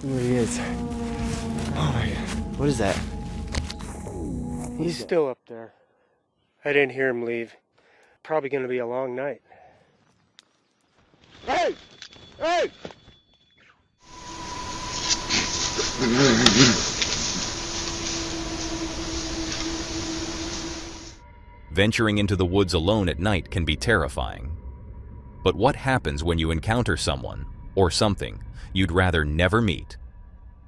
There he is. Oh my God. What is that? He's still up there. I didn't hear him leave. Probably going to be a long night. Hey! Hey! Venturing into the woods alone at night can be terrifying. But what happens when you encounter someone, or something, you'd rather never meet?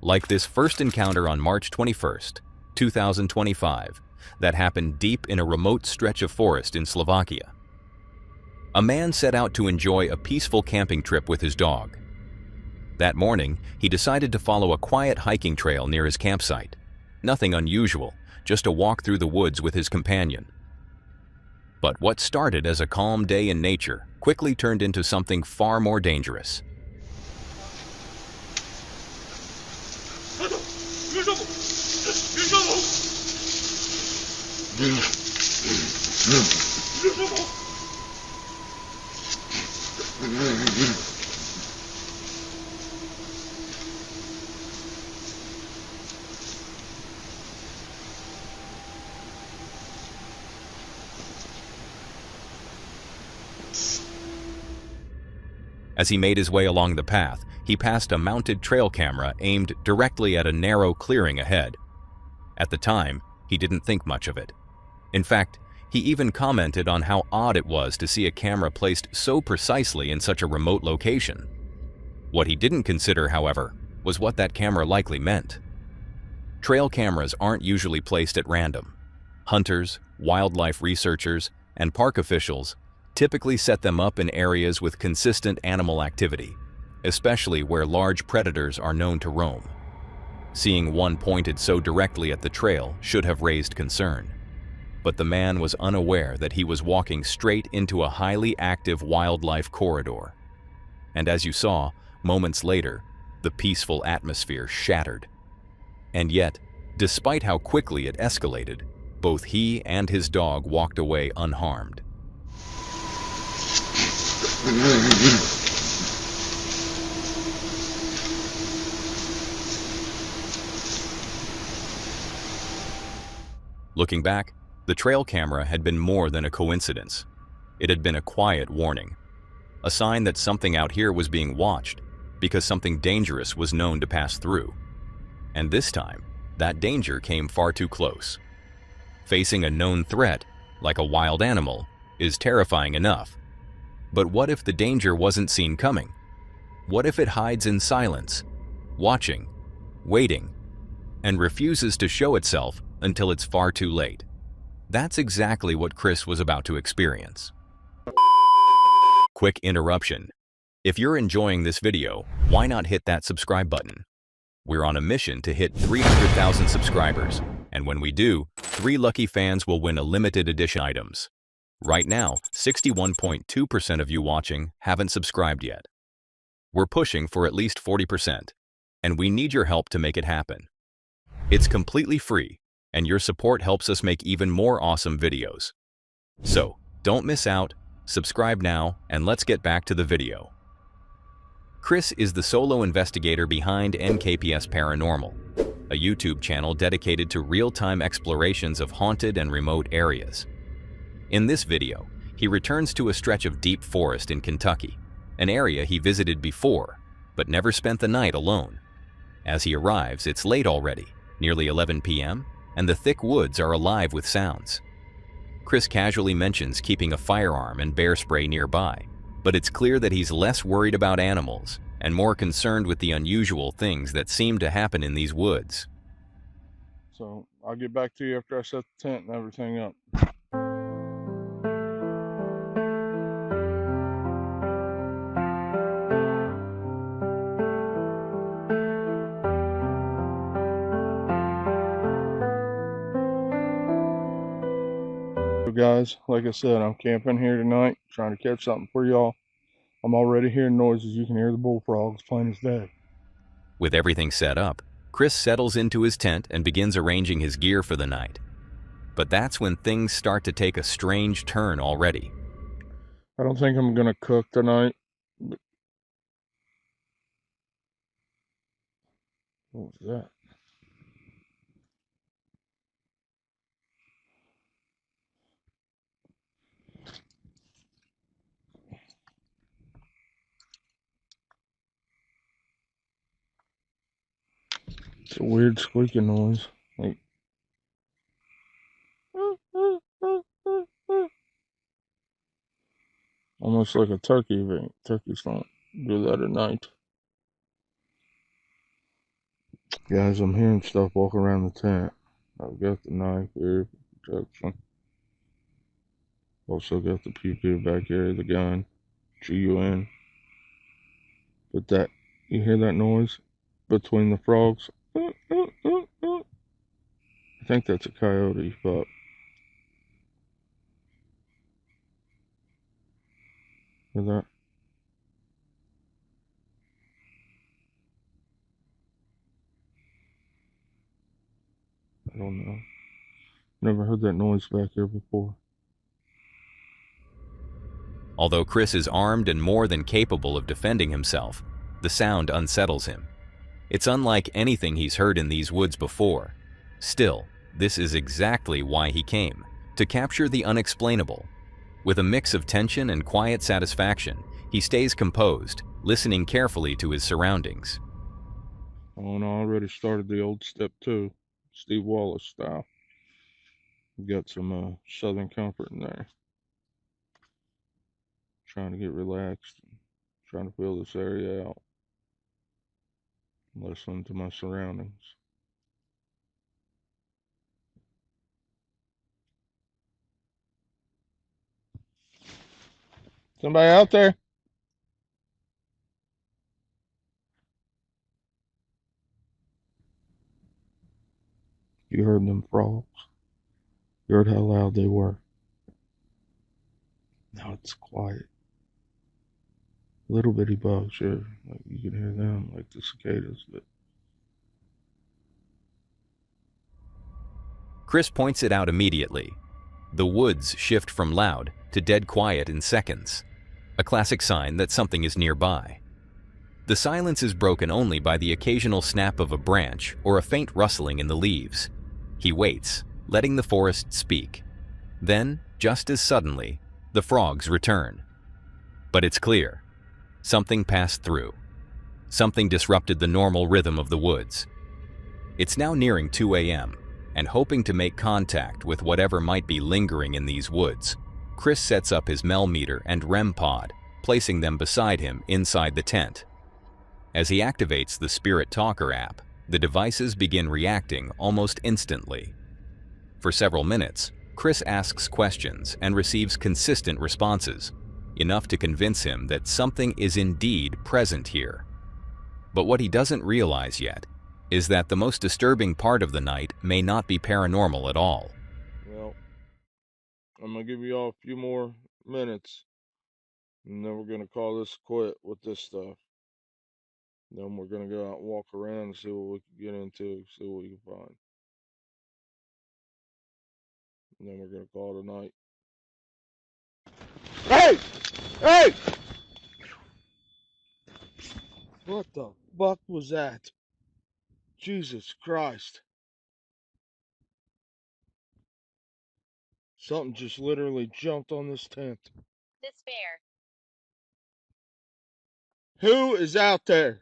Like this first encounter on March 21st, 2025, that happened deep in a remote stretch of forest in Slovakia. A man set out to enjoy a peaceful camping trip with his dog. That morning, he decided to follow a quiet hiking trail near his campsite. Nothing unusual, just a walk through the woods with his companion. But what started as a calm day in nature quickly turned into something far more dangerous. As he made his way along the path, he passed a mounted trail camera aimed directly at a narrow clearing ahead. At the time, he didn't think much of it. In fact, he even commented on how odd it was to see a camera placed so precisely in such a remote location. What he didn't consider, however, was what that camera likely meant. Trail cameras aren't usually placed at random. Hunters, wildlife researchers, and park officials typically set them up in areas with consistent animal activity, especially where large predators are known to roam. Seeing one pointed so directly at the trail should have raised concern. But the man was unaware that he was walking straight into a highly active wildlife corridor. And as you saw, moments later, the peaceful atmosphere shattered. And yet, despite how quickly it escalated, both he and his dog walked away unharmed. Looking back, the trail camera had been more than a coincidence. It had been a quiet warning, a sign that something out here was being watched because something dangerous was known to pass through. And this time, that danger came far too close. Facing a known threat, like a wild animal, is terrifying enough. But what if the danger wasn't seen coming? What if it hides in silence, watching, waiting, and refuses to show itself until it's far too late? That's exactly what Chris was about to experience. Quick interruption. If you're enjoying this video, why not hit that subscribe button? We're on a mission to hit 300,000 subscribers, and when we do, 3 lucky fans will win a limited edition items. Right now, 61.2% of you watching haven't subscribed yet. We're pushing for at least 40%, and we need your help to make it happen. It's completely free, and your support helps us make even more awesome videos. So, don't miss out, subscribe now, and let's get back to the video. Chris is the solo investigator behind NKPS Paranormal, a YouTube channel dedicated to real-time explorations of haunted and remote areas. In this video, he returns to a stretch of deep forest in Kentucky, an area he visited before, but never spent the night alone. As he arrives, it's late already, nearly 11 p.m., and the thick woods are alive with sounds. Chris casually mentions keeping a firearm and bear spray nearby, but it's clear that he's less worried about animals and more concerned with the unusual things that seem to happen in these woods. So I'll get back to you after I set the tent and everything up. Guys, like I said, I'm camping here tonight, trying to catch something for y'all. I'm already hearing noises. You can hear the bullfrogs plain as day. With everything set up, Chris settles into his tent and begins arranging his gear for the night. But that's when things start to take a strange turn already. I don't think I'm gonna cook tonight. What was that? It's a weird squeaking noise. Like, almost like a turkey event. Turkeys don't do that at night. Guys, I'm hearing stuff walk around the tent. I've got the knife here for protection. Also got the pew back here, the gun, GUN. But that, you hear that noise between the frogs? I think that's a coyote, but hear that? I don't know. Never heard that noise back here before. Although Chris is armed and more than capable of defending himself, the sound unsettles him. It's unlike anything he's heard in these woods before. Still, this is exactly why he came, to capture the unexplainable. With a mix of tension and quiet satisfaction, he stays composed, listening carefully to his surroundings. Oh, and I already started the old step 2, Steve Wallace style. Got some Southern Comfort in there. Trying to get relaxed, trying to feel this area out, listening to my surroundings. Somebody out there? You heard them frogs. You heard how loud they were. Now it's quiet. Little bitty bugs, yeah. Like you can hear them, like the cicadas. But Chris points it out immediately. The woods shift from loud to dead quiet in seconds, a classic sign that something is nearby. The silence is broken only by the occasional snap of a branch or a faint rustling in the leaves. He waits, letting the forest speak. Then, just as suddenly, the frogs return. But it's clear. Something passed through. Something disrupted the normal rhythm of the woods. It's now nearing 2 a.m., and hoping to make contact with whatever might be lingering in these woods, Chris sets up his Mel meter and REM pod, placing them beside him inside the tent. As he activates the Spirit Talker app, the devices begin reacting almost instantly. For several minutes, Chris asks questions and receives consistent responses, enough to convince him that something is indeed present here. But what he doesn't realize yet is that the most disturbing part of the night may not be paranormal at all. well, I'm gonna give you all a few more minutes, and then we're gonna call this quit with this stuff. Then we're gonna go out and walk around and see what we can get into, see what we can find. And then we're gonna call it a night. Hey! Hey! What the fuck was that? Jesus Christ. Something just literally jumped on this tent. Despair. Who is out there?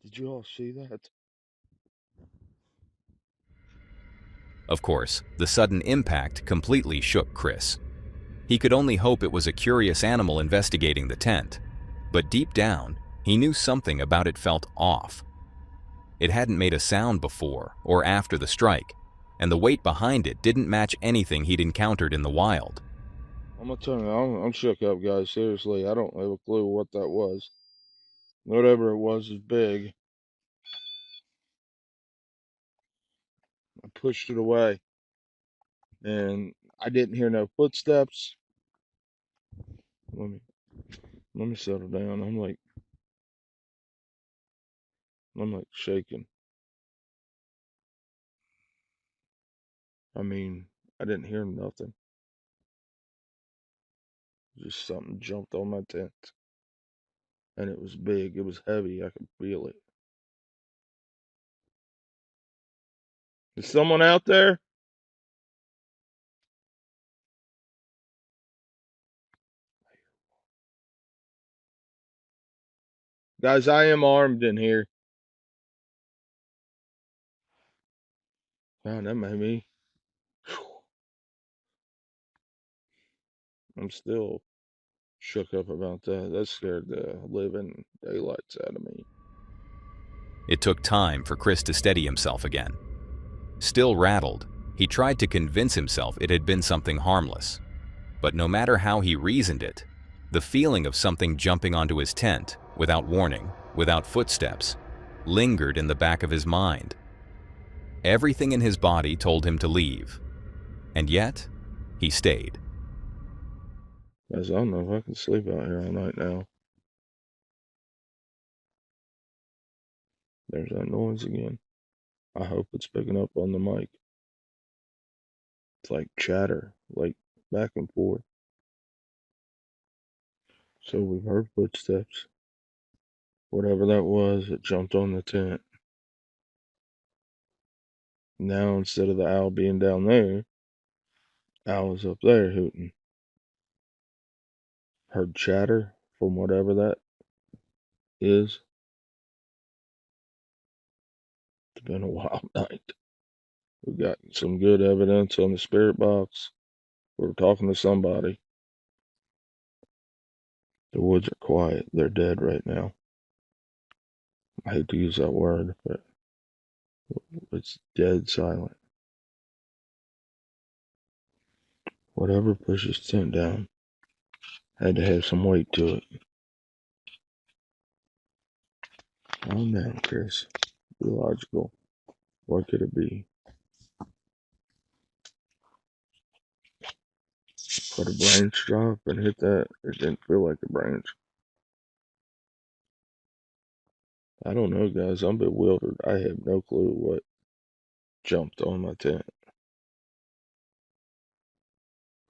Did you all see that? Of course, the sudden impact completely shook Chris. He could only hope it was a curious animal investigating the tent, but deep down, he knew something about it felt off. It hadn't made a sound before or after the strike, and the weight behind it didn't match anything he'd encountered in the wild. I'm gonna tell you, I'm shook up, guys. Seriously, I don't have a clue what that was. Whatever it was is big. I pushed it away, and I didn't hear no footsteps. Let me settle down. I'm like shaking. I mean, I didn't hear nothing. Just something jumped on my tent. And it was big. It was heavy. I could feel it. Is someone out there? Guys, I am armed in here. Man, that made me. I'm still shook up about that. That scared the living daylights out of me. It took time for Chris to steady himself again. Still rattled, he tried to convince himself it had been something harmless. But no matter how he reasoned it, the feeling of something jumping onto his tent, without warning, without footsteps, lingered in the back of his mind. Everything in his body told him to leave. And yet, he stayed. Guys, I don't know if I can sleep out here all night now. There's that noise again. I hope it's picking up on the mic. It's like chatter, like back and forth. So we've heard footsteps. Whatever that was, it jumped on the tent. Now, instead of the owl being down there, owl is up there hooting. Heard chatter from whatever that is. It's been a wild night. We got some good evidence on the spirit box. We were talking to somebody. The woods are quiet. They're dead right now. I hate to use that word, but it's dead silent. Whatever pushed his tent down had to have some weight to it. Calm down, Chris. Be logical. What could it be? Could a branch drop and hit that? It didn't feel like a branch. I don't know, guys. I'm bewildered. I have no clue what jumped on my tent.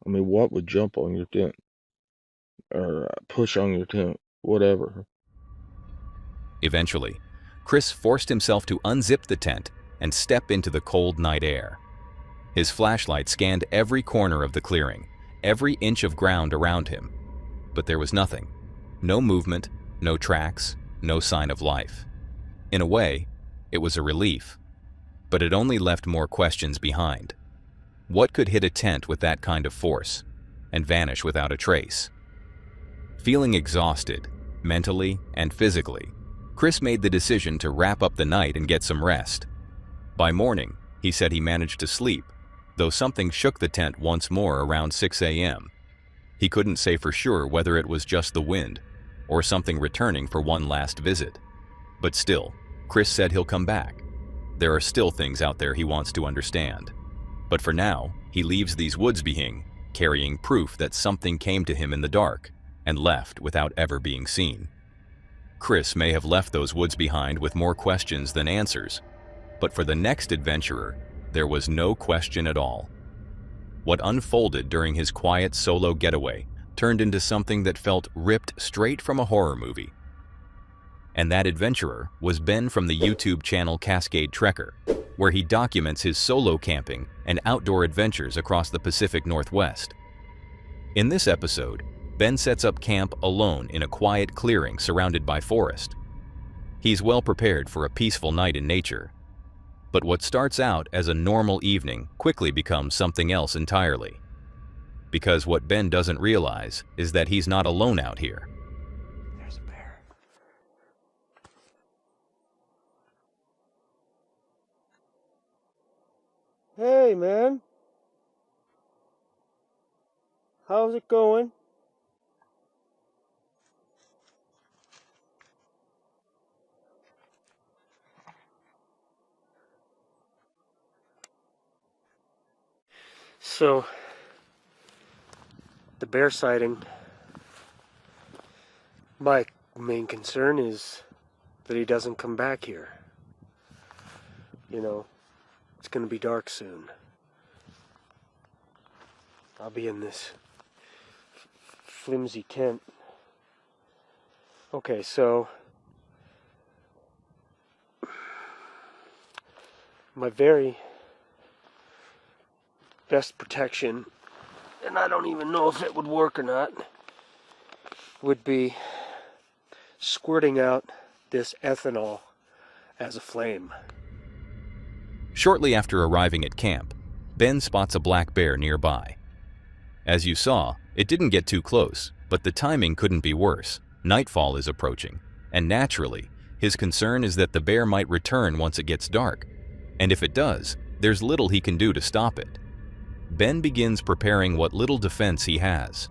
I mean, what would jump on your tent? Or push on your tent? Whatever. Eventually, Chris forced himself to unzip the tent and step into the cold night air. His flashlight scanned every corner of the clearing, every inch of ground around him. But there was nothing. No movement, no tracks, no sign of life. In a way, it was a relief. But it only left more questions behind. What could hit a tent with that kind of force and vanish without a trace? Feeling exhausted, mentally and physically, Chris made the decision to wrap up the night and get some rest. By morning, he said he managed to sleep, though something shook the tent once more around 6 a.m. He couldn't say for sure whether it was just the wind or something returning for one last visit. But still, Chris said he'll come back. There are still things out there he wants to understand. But for now, he leaves these woods behind, carrying proof that something came to him in the dark and left without ever being seen. Chris may have left those woods behind with more questions than answers, but for the next adventurer, there was no question at all. What unfolded during his quiet solo getaway turned into something that felt ripped straight from a horror movie. And that adventurer was Ben from the YouTube channel Cascade Trekker, where he documents his solo camping and outdoor adventures across the Pacific Northwest. In this episode, Ben sets up camp alone in a quiet clearing surrounded by forest. He's well prepared for a peaceful night in nature. But what starts out as a normal evening quickly becomes something else entirely. Because what Ben doesn't realize is that he's not alone out here. There's a bear. Hey, man. How's it going? So, the bear sighting, my main concern is that he doesn't come back here. You know, it's going to be dark soon. I'll be in this flimsy tent. Okay, so my very best protection, and I don't even know if it would work or not, would be squirting out this ethanol as a flame. Shortly after arriving at camp, Ben spots a black bear nearby. As you saw, it didn't get too close, but the timing couldn't be worse. Nightfall is approaching, and naturally, his concern is that the bear might return once it gets dark. And if it does, there's little he can do to stop it. Ben begins preparing what little defense he has.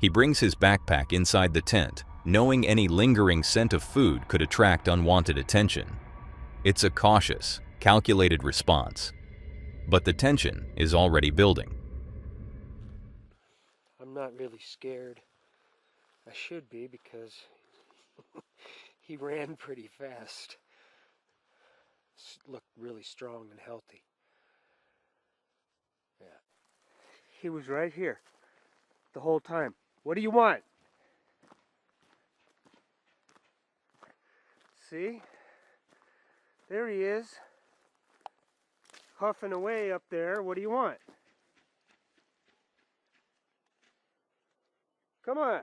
He brings his backpack inside the tent, knowing any lingering scent of food could attract unwanted attention. It's a cautious, calculated response, but the tension is already building. I'm not really scared. I should be, because he ran pretty fast. Looked really strong and healthy. Yeah. He was right here the whole time. What do you want? See? There he is, huffing away up there. What do you want? Come on.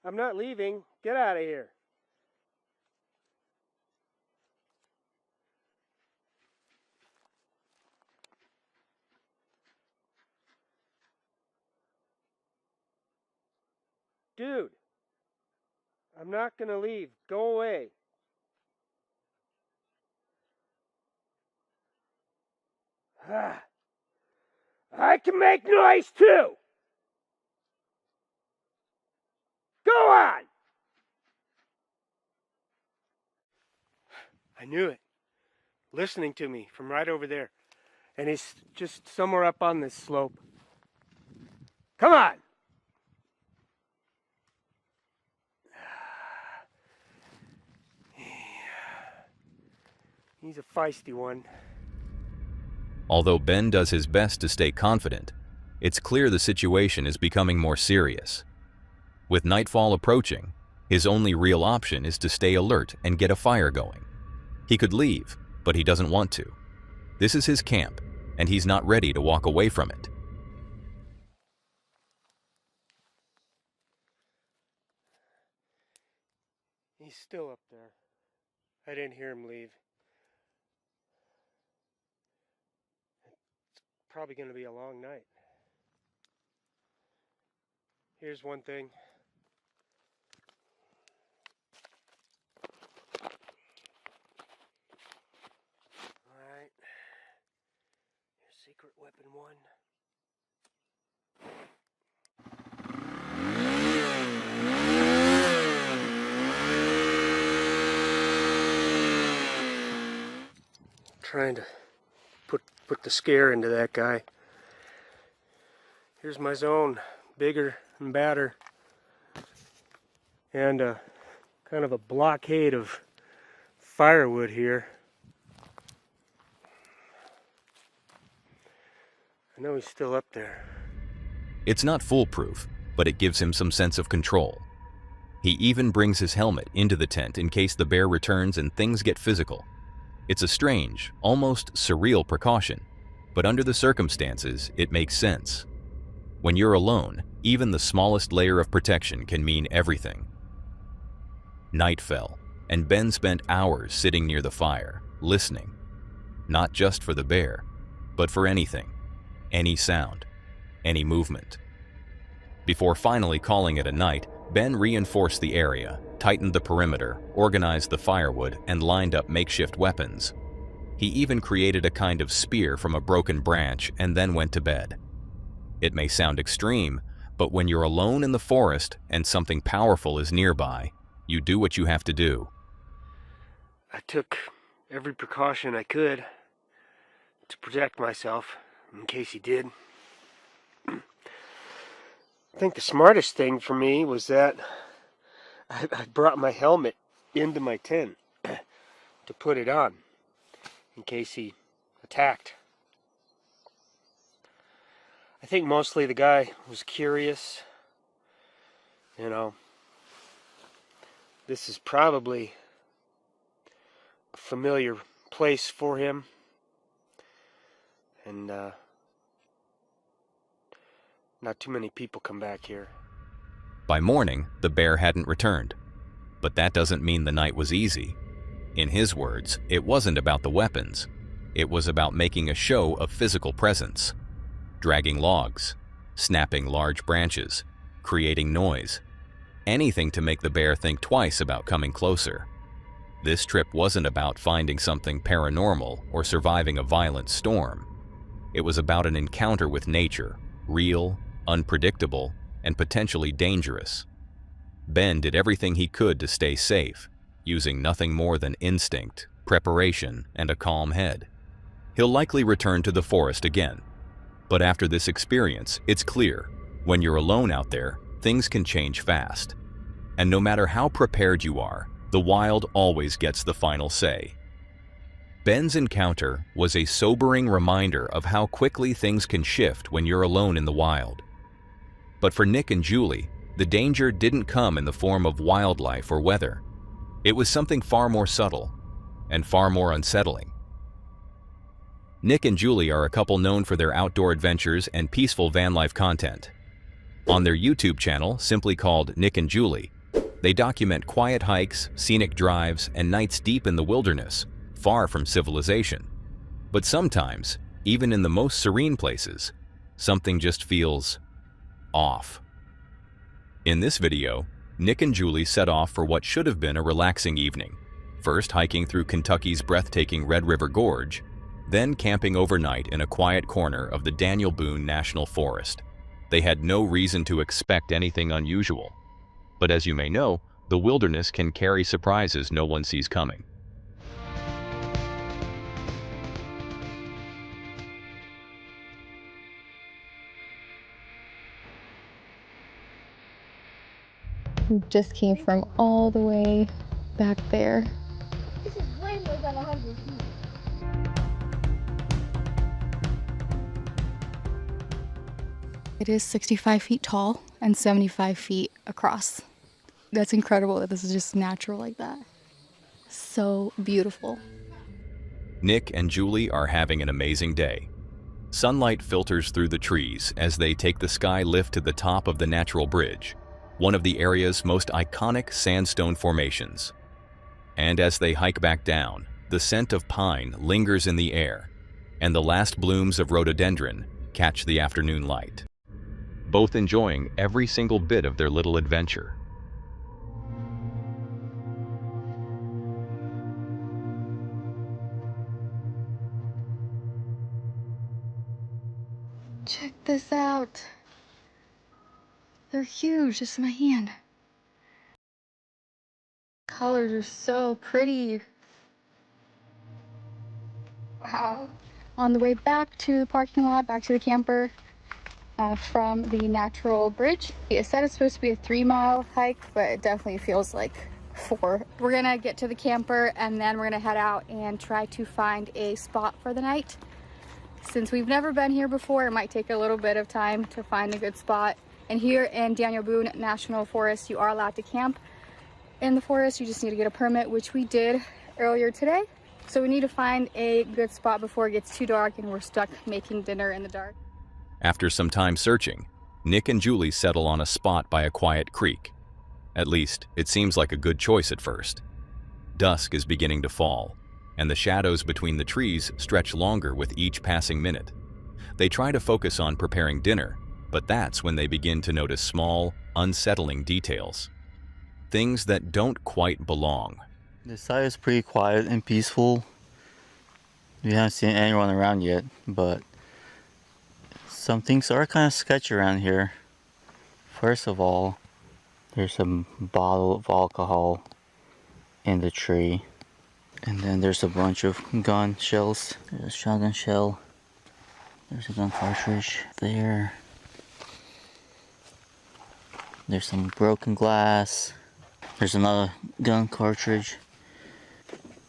I'm not leaving. Get out of here. Dude, I'm not going to leave. Go away. I can make noise too. Go on. I knew it. Listening to me from right over there. And he's just somewhere up on this slope. Come on. He's a feisty one. Although Ben does his best to stay confident, it's clear the situation is becoming more serious. With nightfall approaching, his only real option is to stay alert and get a fire going. He could leave, but he doesn't want to. This is his camp, and he's not ready to walk away from it. He's still up there. I didn't hear him leave. It's probably going to be a long night. Here's one thing. Alright. Here's secret weapon 1. Trying to put the scare into that guy. Here's my zone, bigger and badder, and kind of a blockade of firewood here. I know he's still up there. It's not foolproof, but it gives him some sense of control. He even brings his helmet into the tent in case the bear returns and things get physical. It's a strange, almost surreal precaution, but under the circumstances, it makes sense. When you're alone, even the smallest layer of protection can mean everything. Night fell, and Ben spent hours sitting near the fire, listening. Not just for the bear, but for anything, any sound, any movement. Before finally calling it a night, Ben reinforced the area, tightened the perimeter, organized the firewood, and lined up makeshift weapons. He even created a kind of spear from a broken branch and then went to bed. It may sound extreme, but when you're alone in the forest and something powerful is nearby, you do what you have to do. I took every precaution I could to protect myself in case he did. I think the smartest thing for me was that I brought my helmet into my tent to put it on in case he attacked. I think mostly the guy was curious. You know, this is probably a familiar place for him. And not too many people come back here. By morning, the bear hadn't returned. But that doesn't mean the night was easy. In his words, it wasn't about the weapons. It was about making a show of physical presence. Dragging logs, snapping large branches, creating noise. Anything to make the bear think twice about coming closer. This trip wasn't about finding something paranormal or surviving a violent storm. It was about an encounter with nature, real, unpredictable, and potentially dangerous. Ben did everything he could to stay safe, using nothing more than instinct, preparation, and a calm head. He'll likely return to the forest again. But after this experience, it's clear, when you're alone out there, things can change fast. And no matter how prepared you are, the wild always gets the final say. Ben's encounter was a sobering reminder of how quickly things can shift when you're alone in the wild. But for Nick and Julie, the danger didn't come in the form of wildlife or weather. It was something far more subtle and far more unsettling. Nick and Julie are a couple known for their outdoor adventures and peaceful van life content. On their YouTube channel, simply called Nick and Julie, they document quiet hikes, scenic drives, and nights deep in the wilderness, far from civilization. But sometimes, even in the most serene places, something just feels off. In this video, Nick and Julie set off for what should have been a relaxing evening, first hiking through Kentucky's breathtaking Red River Gorge, then camping overnight in a quiet corner of the Daniel Boone National Forest. They had no reason to expect anything unusual. But as you may know, the wilderness can carry surprises no one sees coming. We just came from all the way back there. This is way more than 100 feet. It is 65 feet tall and 75 feet across. That's incredible that this is just natural like that. So beautiful. Nick and Julie are having an amazing day. Sunlight filters through the trees as they take the sky lift to the top of the natural bridge, one of the area's most iconic sandstone formations. And as they hike back down, the scent of pine lingers in the air, and the last blooms of rhododendron catch the afternoon light. Both enjoying every single bit of their little adventure. Check this out. They're huge, just in my hand. Colors are so pretty. Wow. On the way back to the parking lot, back to the camper from the natural bridge. It said it's supposed to be a 3-mile hike, but it definitely feels like 4. We're gonna get to the camper and then we're gonna head out and try to find a spot for the night. Since we've never been here before, it might take a little bit of time to find a good spot. And here in Daniel Boone National Forest, you are allowed to camp in the forest. You just need to get a permit, which we did earlier today. So we need to find a good spot before it gets too dark and we're stuck making dinner in the dark. After some time searching, Nick and Julie settle on a spot by a quiet creek. At least, it seems like a good choice at first. Dusk is beginning to fall, and the shadows between the trees stretch longer with each passing minute. They try to focus on preparing dinner, but that's when they begin to notice small, unsettling details. Things that don't quite belong. This side is pretty quiet and peaceful. We haven't seen anyone around yet, but some things are kind of sketchy around here. First of all, there's a bottle of alcohol in the tree. And then there's a bunch of gun shells. There's a shotgun shell. There's a gun cartridge there. There's some broken glass. There's another gun cartridge.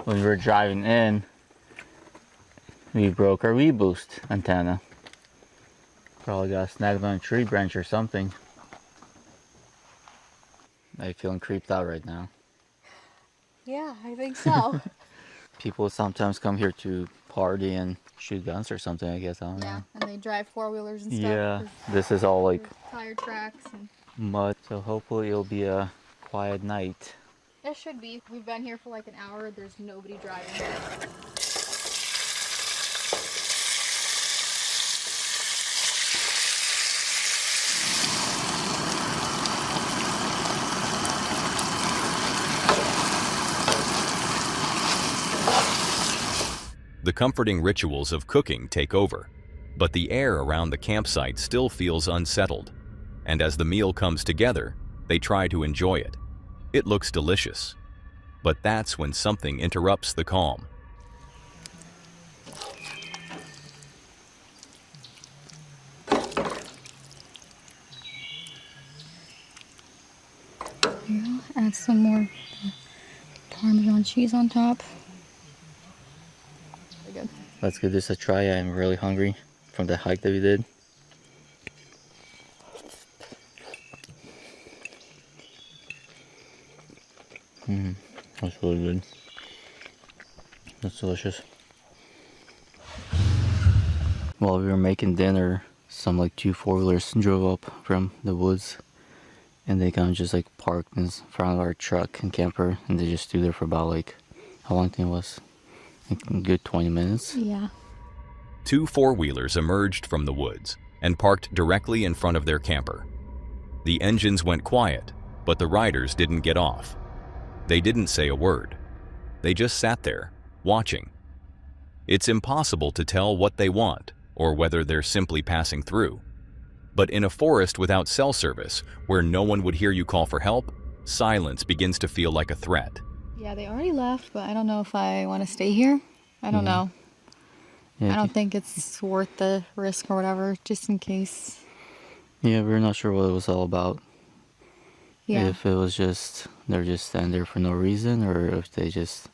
When we were driving in, we broke our reboost antenna. Probably got snagged on a tree branch or something. Are you feeling creeped out right now? Yeah, I think so. People sometimes come here to party and shoot guns or something, I guess. I don't Yeah, know. and they drive four-wheelers and stuff. Yeah, this is all like Tire tracks and... mud, so hopefully it'll be a quiet night. It should be. We've been here for like an hour. There's nobody driving. The comforting rituals of cooking take over, but the air around the campsite still feels unsettled. And as the meal comes together, they try to enjoy it. It looks delicious. But that's when something interrupts the calm. Here, add some more Parmesan cheese on top. Very good. Let's give this a try. I'm really hungry from the hike that we did. That's really good. That's delicious. While we were making dinner, some like 2 4-wheelers drove up from the woods, and they kind of just like parked in front of our truck and camper, and they just stood there for about like, how long do you think it was? Like a good 20 minutes. Yeah. 2 4-wheelers emerged from the woods and parked directly in front of their camper. The engines went quiet, but the riders didn't get off. They didn't say a word. They just sat there, watching. It's impossible to tell what they want or whether they're simply passing through. But in a forest without cell service, where no one would hear you call for help, silence begins to feel like a threat. Yeah, they already left, but I don't know if I want to stay here. I don't know. Yeah, I don't think it's worth the risk or whatever, just in case. yeah, we're not sure what it was all about. Yeah. If it was just, they're just standing there for no reason, or if they just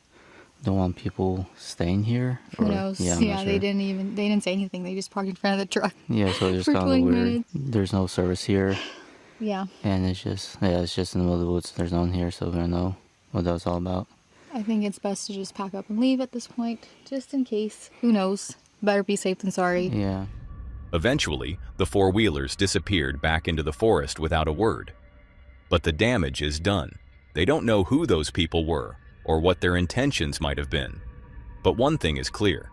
don't want people staying here. Who or, knows? Yeah, I'm not sure. they didn't say anything. They just parked in front of the truck. Yeah, so it's for kind of 20 weird. minutes. There's no service here, Yeah. and it's just in the middle of the woods. There's no one here, so we don't know what that was all about. I think it's best to just pack up and leave at this point, just in case. Who knows? Better be safe than sorry. Yeah. Eventually, the 4-wheelers disappeared back into the forest without a word. But the damage is done. They don't know who those people were or what their intentions might have been. But one thing is clear.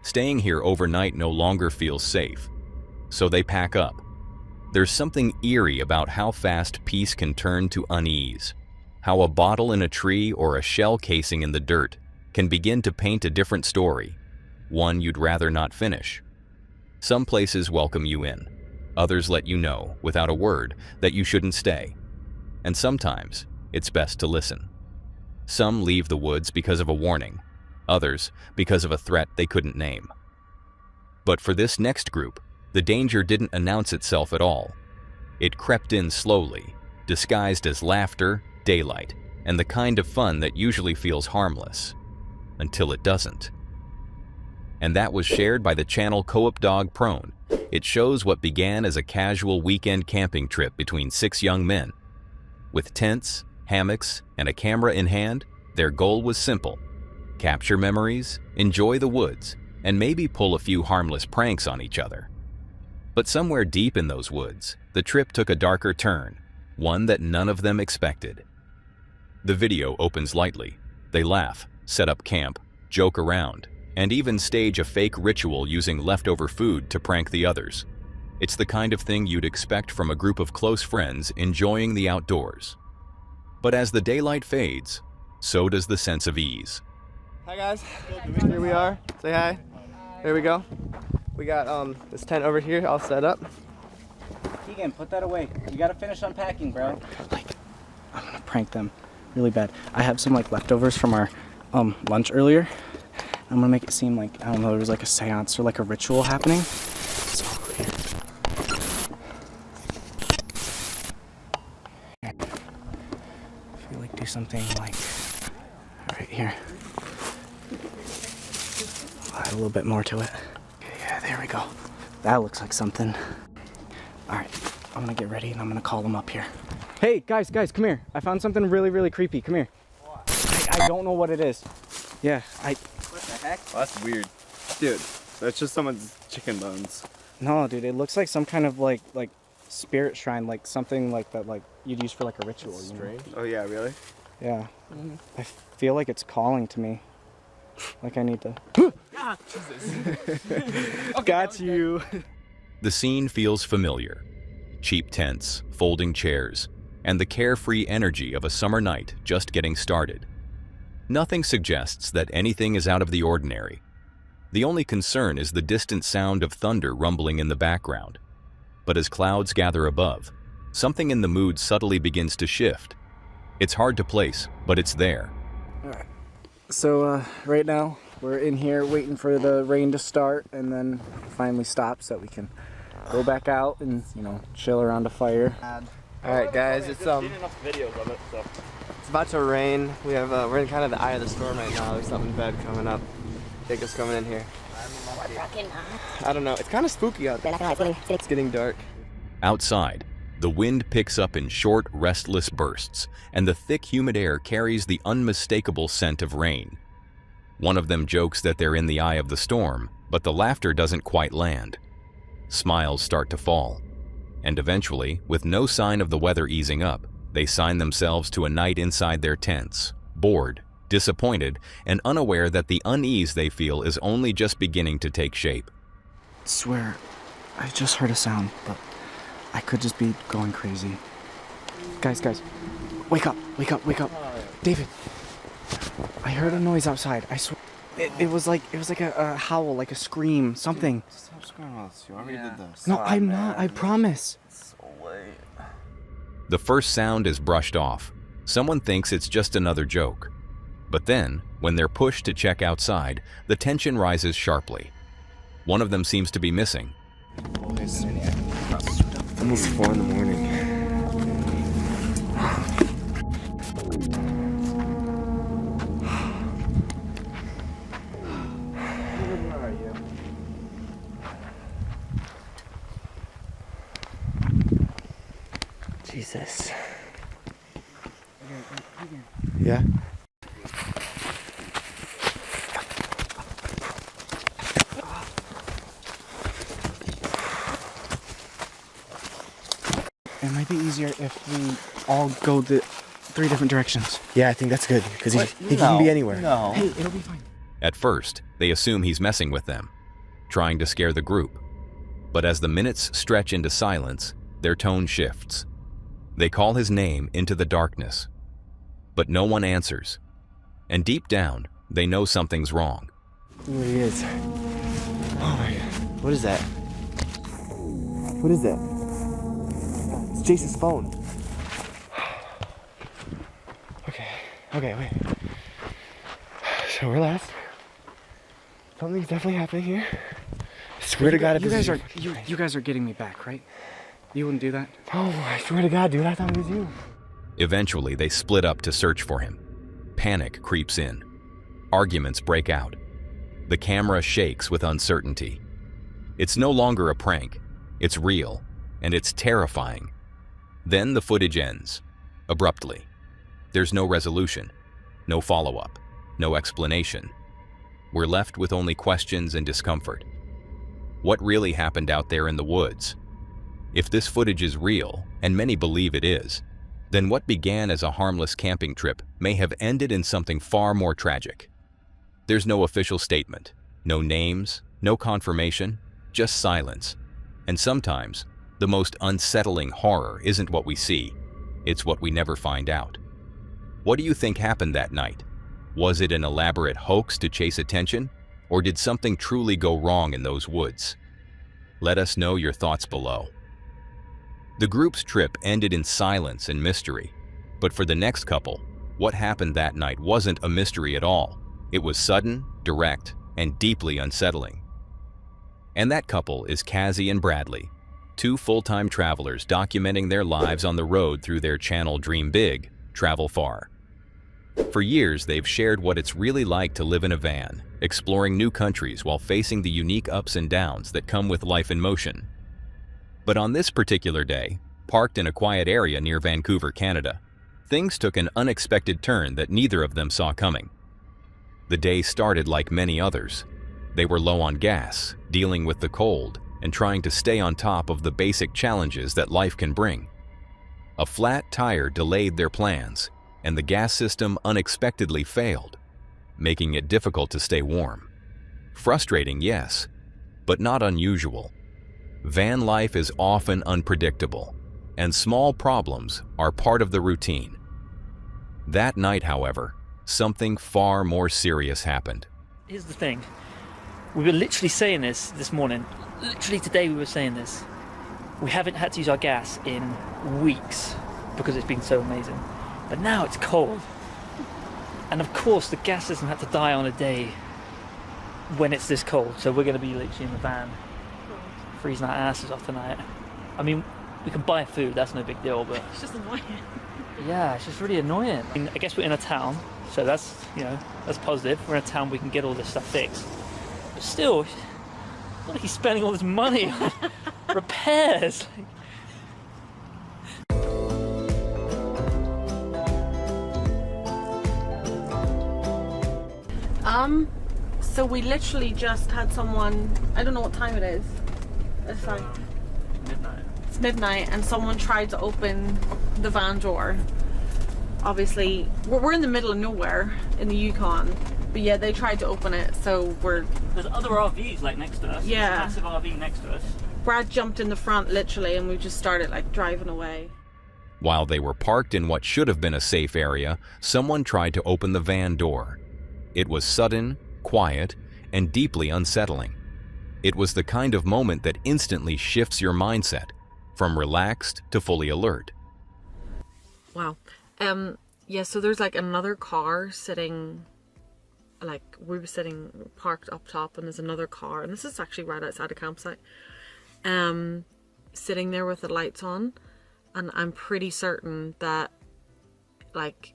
Staying here overnight no longer feels safe. So they pack up. There's something eerie about how fast peace can turn to unease. How a bottle in a tree or a shell casing in the dirt can begin to paint a different story, one you'd rather not finish. Some places welcome you in. Others let you know, without a word, that you shouldn't stay. And sometimes, it's best to listen. Some leave the woods because of a warning, others because of a threat they couldn't name. But for this next group, the danger didn't announce itself at all. It crept in slowly, disguised as laughter, daylight, and the kind of fun that usually feels harmless, until it doesn't. And that was shared by the channel Co-op Dog Prone. It shows what began as a casual weekend camping trip between 6 young men. With tents, hammocks, and a camera in hand, their goal was simple: capture memories, enjoy the woods, and maybe pull a few harmless pranks on each other. But somewhere deep in those woods, the trip took a darker turn, one that none of them expected. The video opens lightly. They laugh, set up camp, joke around, and even stage a fake ritual using leftover food to prank the others. It's the kind of thing you'd expect from a group of close friends enjoying the outdoors. But as the daylight fades, so does the sense of ease. Hi guys, here we are. Say hi. There we go. We got this tent over here all set up. Keegan, put that away. You gotta finish unpacking, bro. I'm gonna prank them really bad. I have some leftovers from our lunch earlier. I'm gonna make it seem like, I don't know, there was a seance or a ritual happening. So here. If you do something right here. I'll add a little bit more to it. Okay, yeah, there we go. That looks like something. All right, I'm gonna get ready and I'm gonna call them up here. Hey, guys, come here. I found something really, really creepy. Come here. I don't know what it is. Yeah, What the heck? Oh, that's weird. Dude, that's just someone's chicken bones. No, dude, it looks like some kind of like spirit shrine, like something like that, like you'd use for like a ritual. That's you know? strange. Oh yeah, really? Yeah. I feel like it's calling to me. Like I need to. Ah, Jesus. Okay, got you. The scene feels familiar. Cheap tents, folding chairs, and the carefree energy of a summer night just getting started. Nothing suggests that anything is out of the ordinary. The only concern is the distant sound of thunder rumbling in the background. But as clouds gather above, something in the mood subtly begins to shift. It's hard to place, but it's there. All right. So right now we're in here waiting for the rain to start and then finally stop so that we can go back out and, you know, chill around a fire. All right, guys, it's about to rain. We're in kind of the eye of the storm right now. There's something bad coming up. Jacob's coming in here. I don't know. It's kind of spooky out there. It's getting dark. Outside, the wind picks up in short, restless bursts, and the thick, humid air carries the unmistakable scent of rain. One of them jokes that they're in the eye of the storm, but the laughter doesn't quite land. Smiles start to fall, and eventually, with no sign of the weather easing up, they sign themselves to a night inside their tents, bored, disappointed, and unaware that the unease they feel is only just beginning to take shape. I swear, I just heard a sound, but I could just be going crazy. Guys, wake up. David, I heard a noise outside. I swear, it was like a howl, like a scream, something. Stop screaming. You already did this. No, I'm not, I promise. So late. The first sound is brushed off. Someone thinks it's just another joke. But then, when they're pushed to check outside, the tension rises sharply. One of them seems to be missing. Almost 4 in the morning. Where are you? Jesus. Yeah? It might be easier if we all go the 3 different directions. Yeah, I think that's good, because he can be anywhere. No. Hey, it'll be fine. At first, they assume he's messing with them, trying to scare the group. But as the minutes stretch into silence, their tone shifts. They call his name into the darkness. But no one answers. And deep down, they know something's wrong. There he is. Oh my God. What is that? What is that? It's Jason's phone. Okay, wait. So we're last. Something's definitely happening here. I swear to God, you guys are getting me back, right? You wouldn't do that? Oh, I swear to God, dude, I thought it was you. Eventually, they split up to search for him. Panic creeps in. Arguments break out. The camera shakes with uncertainty. It's no longer a prank. It's real, and it's terrifying. Then the footage ends, abruptly. There's no resolution, no follow-up, no explanation. We're left with only questions and discomfort. What really happened out there in the woods? If this footage is real, and many believe it is, then what began as a harmless camping trip may have ended in something far more tragic. There's no official statement, no names, no confirmation, just silence. And sometimes, the most unsettling horror isn't what we see, it's what we never find out. What do you think happened that night? Was it an elaborate hoax to chase attention, or did something truly go wrong in those woods? Let us know your thoughts below. The group's trip ended in silence and mystery, but for the next couple, what happened that night wasn't a mystery at all. It was sudden, direct, and deeply unsettling. And that couple is Cassie and Bradley, 2 full-time travelers documenting their lives on the road through their channel Dream Big, Travel Far. For years, they've shared what it's really like to live in a van, exploring new countries while facing the unique ups and downs that come with life in motion. But on this particular day, parked in a quiet area near Vancouver, Canada, things took an unexpected turn that neither of them saw coming. The day started like many others. They were low on gas, dealing with the cold, and trying to stay on top of the basic challenges that life can bring. A flat tire delayed their plans, and the gas system unexpectedly failed, making it difficult to stay warm. Frustrating, yes, but not unusual. Van life is often unpredictable, and small problems are part of the routine. That night, however, something far more serious happened. Here's the thing. We were literally saying this morning. Literally today we were saying this. We haven't had to use our gas in weeks because it's been so amazing. But now it's cold. And of course the gas doesn't have to die on a day when it's this cold. So we're going to be literally in the van freezing our asses off tonight. I mean, we can buy food, that's no big deal, but It's just annoying. yeah, it's just really annoying. I mean, I guess we're in a town, so that's, you know, that's positive. We're in a town we can get all this stuff fixed. But still, it's not like he's spending all this money on repairs. So we literally just had someone, I don't know what time it is. It's like Midnight. it's midnight, and someone tried to open the van door. Obviously, we're in the middle of nowhere in the Yukon, but yeah, they tried to open it, so There's other RVs like next to us. Yeah. There's a massive RV next to us. Brad jumped in the front literally, and we just started like driving away. While they were parked in what should have been a safe area, someone tried to open the van door. It was sudden, quiet, and deeply unsettling. It was the kind of moment that instantly shifts your mindset, from relaxed to fully alert. Wow. Yeah, so there's like another car sitting, like we were sitting parked up top, and there's another car, and this is actually right outside the campsite, sitting there with the lights on, and I'm pretty certain that like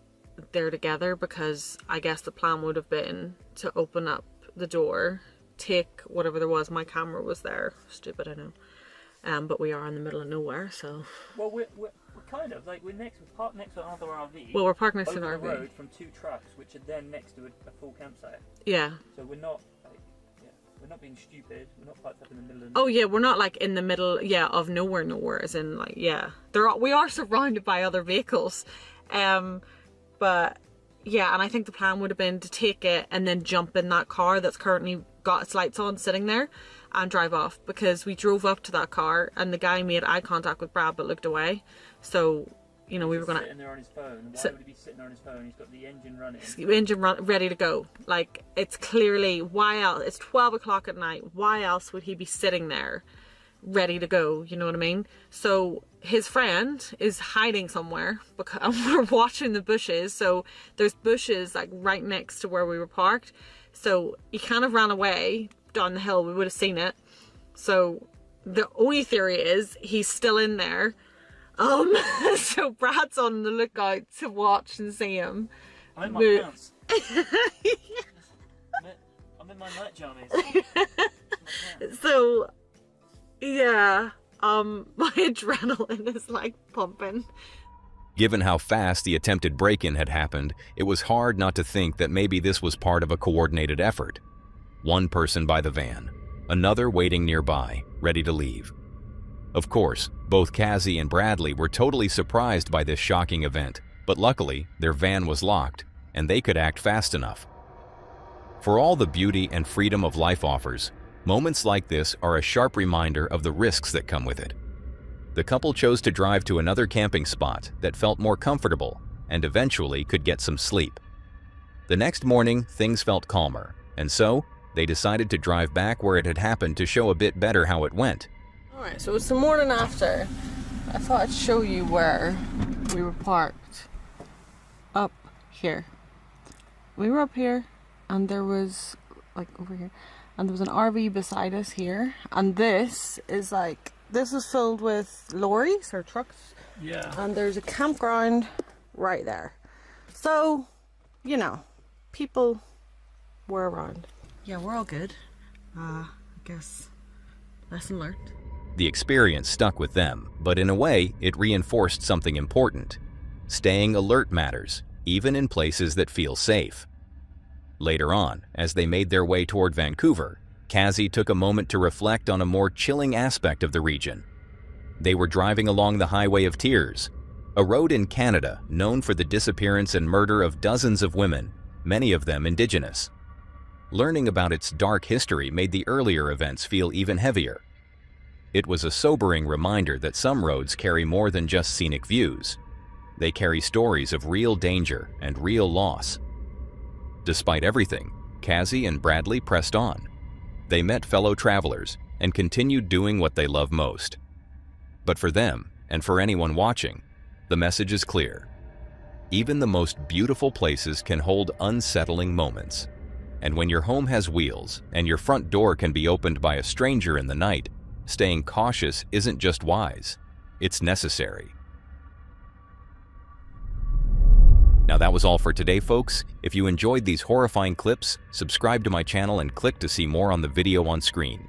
they're together, because I guess the plan would have been to open up the door, take whatever there was. My camera was there. Stupid, I know. But we are in the middle of nowhere, so. Well, we're kind of like we're parked next to another RV. Well, we're parked next to an over RV. the road from two trucks, which are then next to a full campsite. Yeah. So we're not like, yeah, we're not being stupid. We're not parked up in the middle of. Oh yeah, we're not like in the middle, yeah, of nowhere, as in like, yeah. We are surrounded by other vehicles. But yeah, and I think the plan would have been to take it and then jump in that car that's currently got its lights on sitting there and drive off, because we drove up to that car and the guy made eye contact with Brad but looked away. So, you know, we were gonna sitting there on his phone. Why would he be sitting on his phone? He's got the engine running. Ready to go. Like, it's clearly, why else? It's 12 o'clock at night. Why else would he be sitting there ready to go? You know what I mean? So his friend is hiding somewhere, because we're watching the bushes. So there's bushes like right next to where we were parked. So he kind of ran away down the hill. We would have seen it. So the only theory is he's still in there. So Brad's on the lookout to watch and see him. I'm in my pants. I'm in my night jammies. So yeah, my adrenaline is like pumping. Given how fast the attempted break-in had happened, it was hard not to think that maybe this was part of a coordinated effort. One person by the van, another waiting nearby, ready to leave. Of course, both Cassie and Bradley were totally surprised by this shocking event, but luckily, their van was locked, and they could act fast enough. For all the beauty and freedom of life offers, moments like this are a sharp reminder of the risks that come with it. The couple chose to drive to another camping spot that felt more comfortable and eventually could get some sleep. The next morning, things felt calmer, and so they decided to drive back where it had happened to show a bit better how it went. Alright, so it's the morning after. I thought I'd show you where we were parked. Up here. We were up here, and there was, like, over here, and there was an RV beside us here, and this is like, this is filled with lorries or trucks. Yeah. And there's a campground right there. So, you know, people were around. Yeah, we're all good. I guess lesson learned. The experience stuck with them, but in a way, it reinforced something important. Staying alert matters, even in places that feel safe. Later on, as they made their way toward Vancouver, Cassie took a moment to reflect on a more chilling aspect of the region. They were driving along the Highway of Tears, a road in Canada known for the disappearance and murder of dozens of women, many of them Indigenous. Learning about its dark history made the earlier events feel even heavier. It was a sobering reminder that some roads carry more than just scenic views. They carry stories of real danger and real loss. Despite everything, Cassie and Bradley pressed on. They met fellow travelers and continued doing what they love most. But for them, and for anyone watching, the message is clear. Even the most beautiful places can hold unsettling moments. And when your home has wheels and your front door can be opened by a stranger in the night, staying cautious isn't just wise, it's necessary. Now that was all for today, folks. If you enjoyed these horrifying clips, subscribe to my channel and click to see more on the video on screen.